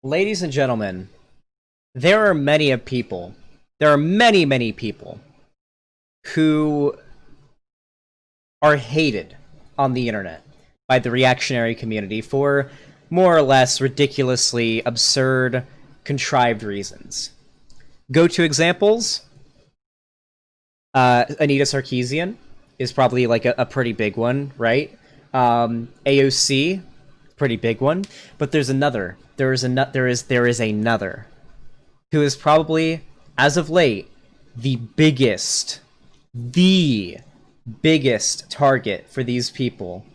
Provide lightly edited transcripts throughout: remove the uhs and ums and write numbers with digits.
Ladies and gentlemen, there are many people who are hated on the internet by the reactionary community for more or less ridiculously absurd, contrived reasons. Go-to examples, Anita Sarkeesian is probably like a pretty big one, right? AOC, pretty big one. But there's another. There is another who is probably, as of late, the biggest target for these people.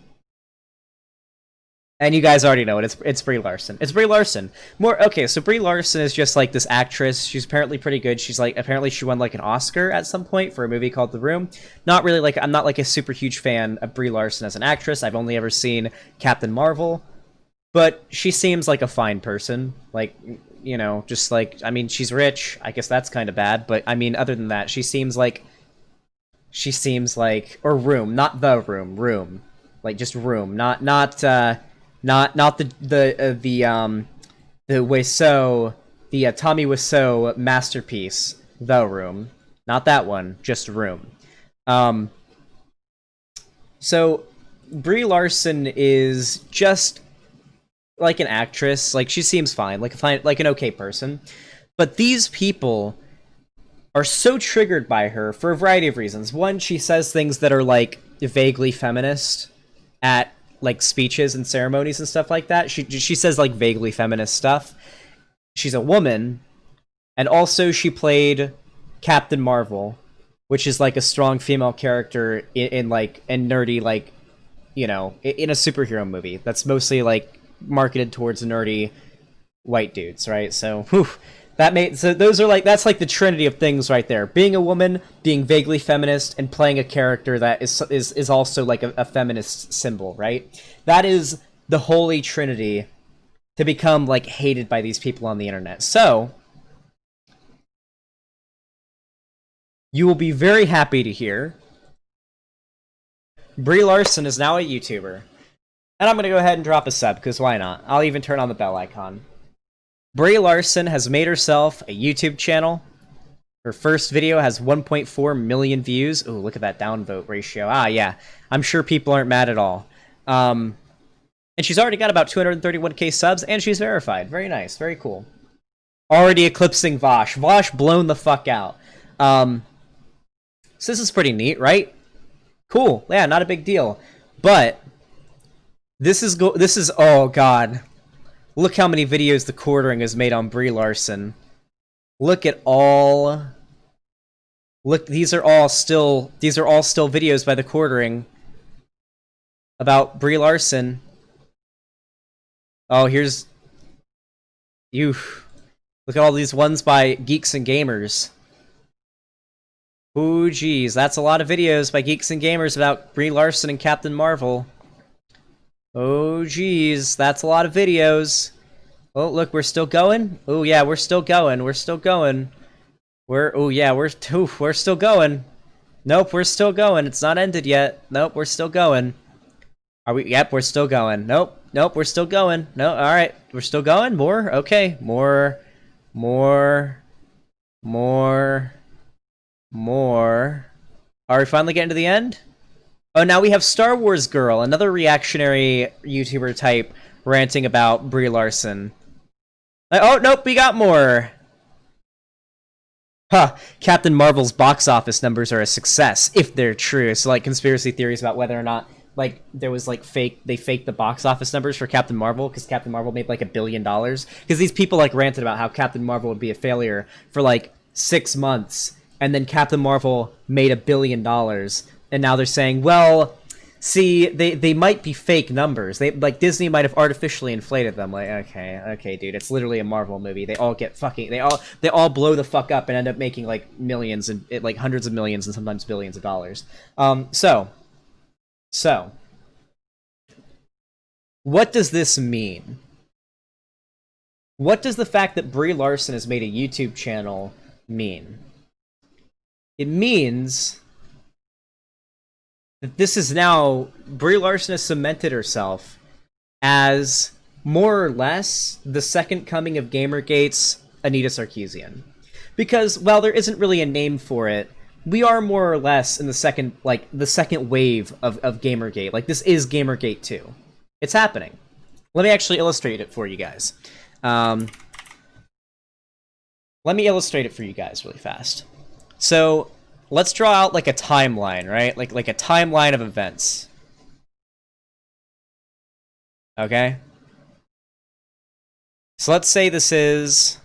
And you guys already know it. It's Brie Larson. It's Brie Larson. So Brie Larson is just like this actress. She's apparently pretty good. Apparently she won like an Oscar at some point for a movie called The Room. Not really like I'm not like a super huge fan of Brie Larson as an actress. I've only ever seen Captain Marvel, but she seems like a fine person. Like, you know, just like, I mean, she's rich. I guess that's kind of bad, but I mean, other than that, she seems like or Room, not The Room, like just Room, not the Wiseau, the Tommy Wiseau masterpiece, The Room, not that one, just Room. So Brie Larson is just like an actress. Like, she seems fine, like an okay person, but these people are so triggered by her for a variety of reasons. One, she says things that are like vaguely feminist at like speeches and ceremonies and stuff like that. She says like vaguely feminist stuff. She's a woman, and also she played Captain Marvel, which is like a strong female character in nerdy, like, you know, in a superhero movie that's mostly like marketed towards nerdy white dudes, right? So that's like the trinity of things right there: being a woman, being vaguely feminist, and playing a character that is also like a feminist symbol, right? That is the holy trinity to become like hated by these people on the internet. So you will be very happy to hear Brie Larson is now a YouTuber. And I'm gonna go ahead and drop a sub, because why not? I'll even turn on the bell icon. Brie Larson has made herself a YouTube channel. Her first video has 1.4 million views. Ooh, look at that downvote ratio. Ah, yeah. I'm sure people aren't mad at all. And she's already got about 231k subs, and she's verified. Very nice. Very cool. Already eclipsing Vosh. Vosh blown the fuck out. So this is pretty neat, right? Cool. Yeah, not a big deal. But this is oh god. Look how many videos the quartering has made on Brie Larson. Look, these are all still videos by the quartering about Brie Larson. Oh, here's you. Look at all these ones by Geeks and Gamers. Ooh, geez, that's a lot of videos by Geeks and Gamers about Brie Larson and Captain Marvel. Oh, geez, that's a lot of videos. Oh, look, we're still going? Oh, yeah, we're still going. We're still going. We're still going. Nope, we're still going. It's not ended yet. Nope, we're still going. Are we? Yep, we're still going. Nope, we're still going. No, alright, we're still going? More? Okay, more. Are we finally getting to the end? Oh, now we have Star Wars Girl, another reactionary YouTuber type ranting about Brie Larson. Oh, nope, we got more. Huh, Captain Marvel's box office numbers are a success, if they're true. So, like, conspiracy theories about whether or not, like, there was, like, they faked the box office numbers for Captain Marvel, because Captain Marvel made, like, $1 billion. Because these people, like, ranted about how Captain Marvel would be a failure for, like, 6 months, and then Captain Marvel made $1 billion. And now they're saying, well, see, they might be fake numbers. Disney might have artificially inflated them. Like, okay, dude, it's literally a Marvel movie. They all get fucking, they all blow the fuck up and end up making like millions and like hundreds of millions and sometimes billions of dollars. So, what does this mean? What does the fact that Brie Larson has made a YouTube channel mean? It means that this is now, Brie Larson has cemented herself as more or less the second coming of Gamergate's Anita Sarkeesian. Because while there isn't really a name for it, we are more or less in the second wave of Gamergate. Like, this is Gamergate 2. It's happening. Let me actually illustrate it for you guys. Let me illustrate it for you guys really fast. So, let's draw out like a timeline, right? Like a timeline of events. Okay? So let's say this is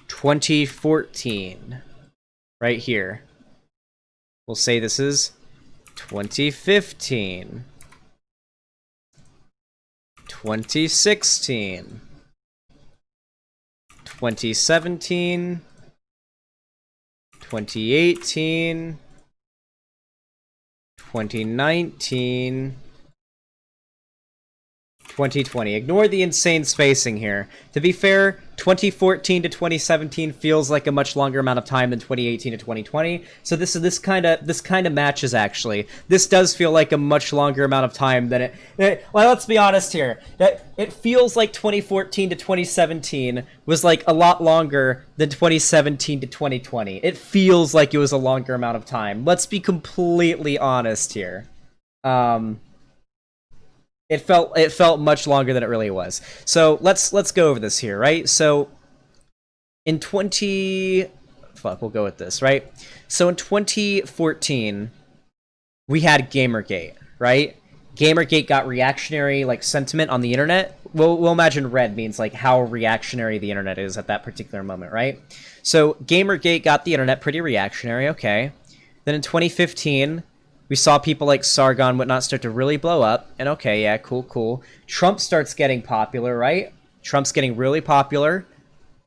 2014. Right here. We'll say this is 2015. 2016. 2017. 2018. 2019. 2020. Ignore the insane spacing here. To be fair, 2014 to 2017 feels like a much longer amount of time than 2018 to 2020. So this kind of matches actually. This does feel like a much longer amount of time than it. Well, let's be honest here. That it feels like 2014 to 2017 was like a lot longer than 2017 to 2020. It feels like it was a longer amount of time. Let's be completely honest here. It felt much longer than it really was. So let's go over this here, right? So in we'll go with this, right? So in 2014, we had Gamergate, right? Gamergate got reactionary like sentiment on the internet. We'll imagine red means like how reactionary the internet is at that particular moment, right? So Gamergate got the internet pretty reactionary, okay. Then in 2015, we saw people like Sargon and whatnot start to really blow up, and okay, yeah, cool. Trump starts getting popular, right? Trump's getting really popular.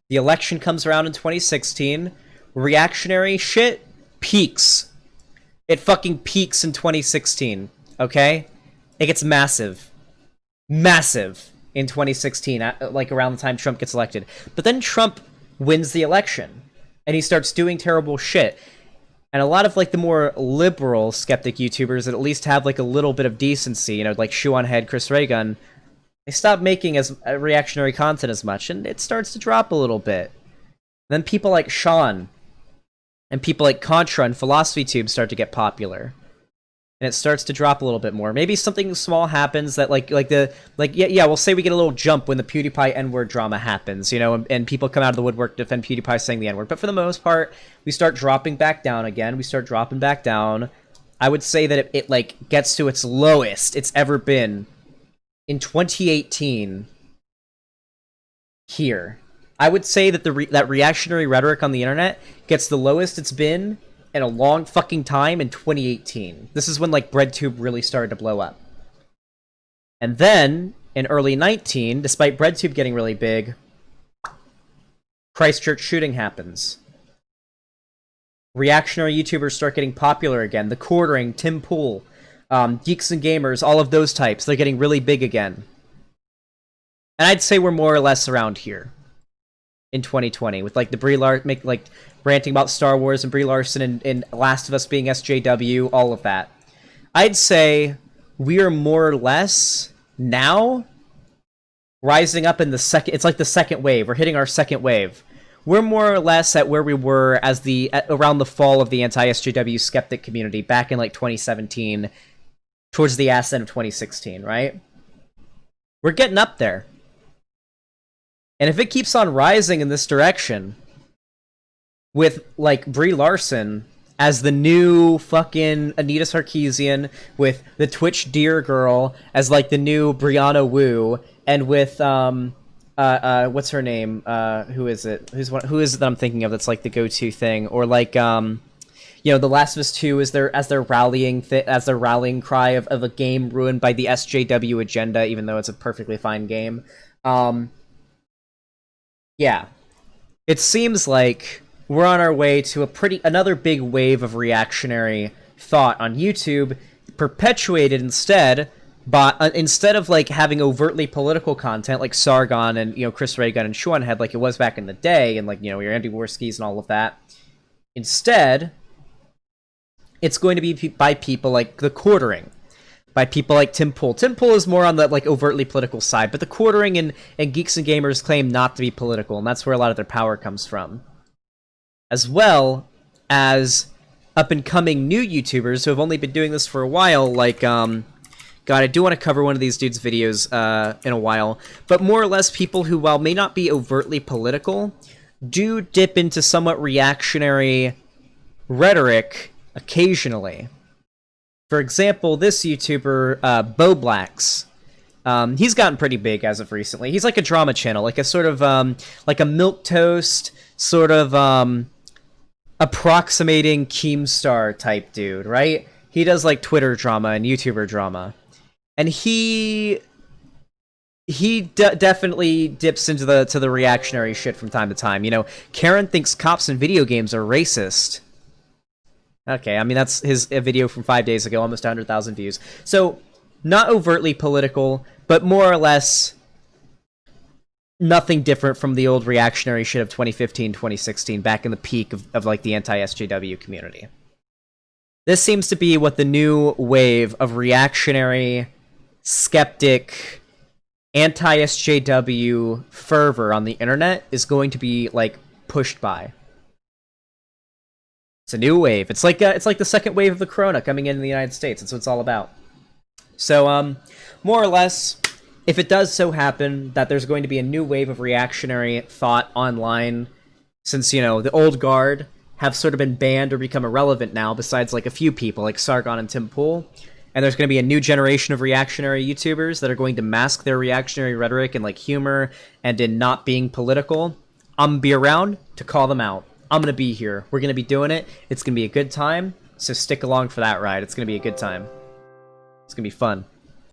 The election comes around in 2016. Reactionary shit peaks. It fucking peaks in 2016, okay? It gets massive. Massive in 2016, like around the time Trump gets elected. But then Trump wins the election, and he starts doing terrible shit. And a lot of, like, the more liberal skeptic YouTubers that at least have, like, a little bit of decency, you know, like Shoe on Head, Chris Raygun, they stop making as reactionary content as much, and it starts to drop a little bit. Then people like Sean and people like Contra and PhilosophyTube start to get popular. And it starts to drop a little bit more. Maybe something small happens that, we'll say we get a little jump when the PewDiePie N-word drama happens, you know, and people come out of the woodwork to defend PewDiePie saying the N-word. But for the most part, we start dropping back down again. I would say that it like, gets to its lowest it's ever been in 2018 here. I would say that that reactionary rhetoric on the internet gets the lowest it's been in a long fucking time in 2018. This is when, like, Breadtube really started to blow up. And then, in early 19, despite Breadtube getting really big, Christchurch shooting happens. Reactionary YouTubers start getting popular again. The Quartering, Tim Pool, Geeks and Gamers, all of those types, they're getting really big again. And I'd say we're more or less around here in 2020, with, like, the Brie Larson, ranting about Star Wars and Brie Larson and Last of Us being SJW, all of that. I'd say we are more or less now rising up in the second. It's like the second wave. We're hitting our second wave. We're more or less at where we were around the fall of the anti-SJW skeptic community back in like 2017, towards the ascent of 2016, right? We're getting up there. And if it keeps on rising in this direction, with, like, Brie Larson as the new fucking Anita Sarkeesian, with the Twitch Deer Girl as, like, the new Brianna Wu, and with, what's her name? Who is it? Who is it that I'm thinking of that's, like, the go-to thing? Or, like, you know, The Last of Us 2 as their rallying cry of a game ruined by the SJW agenda, even though it's a perfectly fine game. Yeah. It seems like we're on our way to another big wave of reactionary thought on YouTube, perpetuated instead of like having overtly political content like Sargon and, you know, Chris Raygun and Shoe on Head like it was back in the day, and, like, you know, your Andy Worskis and all of that. Instead, it's going to be by people like the Quartering, by people like Tim Pool. Tim Pool is more on the like overtly political side, but the Quartering and Geeks and Gamers claim not to be political, and that's where a lot of their power comes from. As well as up-and-coming new YouTubers who have only been doing this for a while, like, God, I do want to cover one of these dudes' videos in a while, but more or less people who, while may not be overtly political, do dip into somewhat reactionary rhetoric occasionally. For example, this YouTuber, Bo Blacks, he's gotten pretty big as of recently. He's like a drama channel, like a sort of, like a milquetoast, sort of, approximating Keemstar type dude, right? He does like Twitter drama and YouTuber drama. And he definitely dips into the reactionary shit from time to time. You know, Karen thinks cops in video games are racist. Okay, I mean, that's a video from 5 days ago, almost 100,000 views. So, not overtly political, but more or less nothing different from the old reactionary shit of 2015, 2016, back in the peak of like, the anti-SJW community. This seems to be what the new wave of reactionary, skeptic, anti-SJW fervor on the internet is going to be, like, pushed by. It's a new wave. It's like the second wave of the corona coming in the United States. That's what it's all about. So, more or less, if it does so happen that there's going to be a new wave of reactionary thought online, since, you know, the old guard have sort of been banned or become irrelevant now, besides, like, a few people, like Sargon and Tim Pool, and there's going to be a new generation of reactionary YouTubers that are going to mask their reactionary rhetoric in, like, humor and in not being political, I'm going to be around to call them out. I'm going to be here. We're going to be doing it. It's going to be a good time, so stick along for that ride. It's going to be a good time. It's going to be fun.